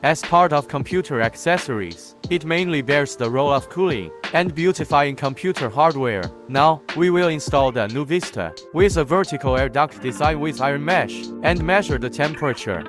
As part of computer accessories, it mainly bears the role of cooling and beautifying computer hardware. Now, we will install the new Vista with a vertical air duct design with iron mesh and measure the temperature.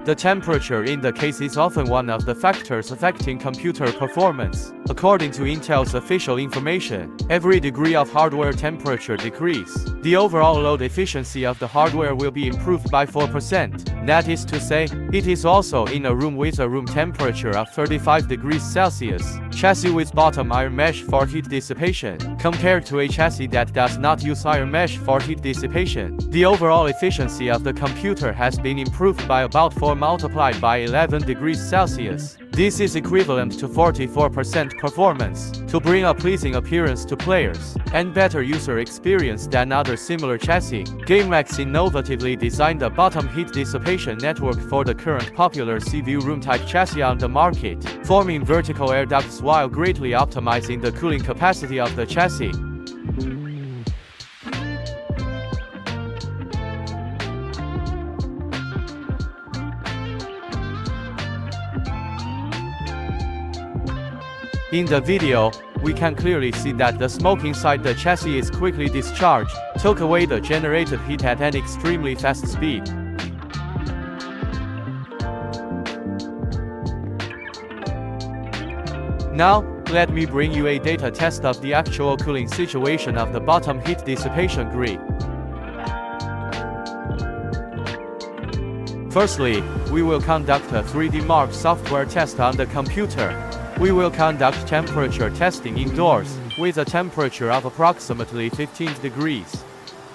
The temperature in the case is often one of the factors affecting computer performance. According to Intel's official information, every degree of hardware temperature decrease, the overall load efficiency of the hardware will be improved by 4%. That is to say, it is also in a room with a room temperature of 35 degrees Celsius, chassis with bottom iron mesh for heat dissipation, compared to a chassis that does not use iron mesh for heat dissipation. The overall efficiency of the computer has been improved by about 4 multiplied by 11 degrees Celsius. This is equivalent to 44% performance. To bring a pleasing appearance to players and better user experience than other similar chassis, GameMax innovatively designed a bottom heat dissipation network for the current popular Sea-View room-type chassis on the market, forming vertical air ducts while greatly optimizing the cooling capacity of the chassis. In the video, we can clearly see that the smoke inside the chassis is quickly discharged, took away the generated heat at an extremely fast speed. Now, let me bring you a data test of the actual cooling situation of the bottom heat dissipation grid. Firstly, we will conduct a 3D Mark software test on the computer. We will conduct temperature testing indoors, with a temperature of approximately 15 degrees.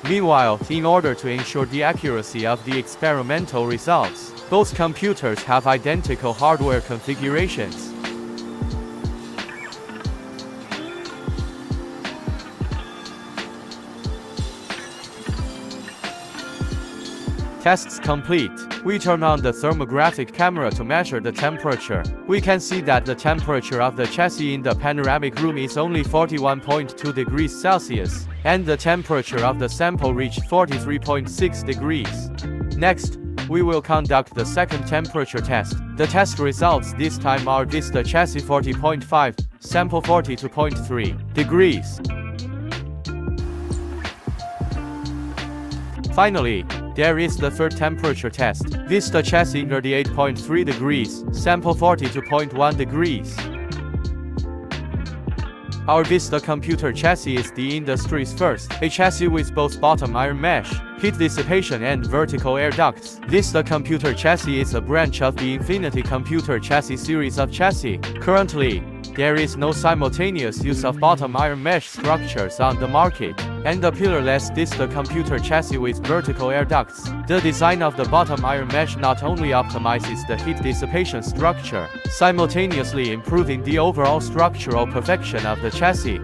Meanwhile, in order to ensure the accuracy of the experimental results, both computers have identical hardware configurations. Tests complete. We turn on the thermographic camera to measure the temperature. We can see that the temperature of the chassis in the panoramic room is only 41.2 degrees Celsius, and the temperature of the sample reached 43.6 degrees. Next, we will conduct the second temperature test. The test results this time are Vista chassis 40.5, sample 42.3 degrees. Finally, there is the third temperature test. Vista chassis 38.3 degrees, sample 42.1 degrees. Our Vista computer chassis is the industry's first, a chassis with both bottom iron mesh, heat dissipation and vertical air ducts. Vista computer chassis is a branch of the Infinity computer chassis series of chassis. Currently, there is no simultaneous use of bottom iron mesh structures on the market, and the pillarless Vista computer chassis with vertical air ducts. The design of the bottom iron mesh not only optimizes the heat dissipation structure, simultaneously improving the overall structural perfection of the chassis.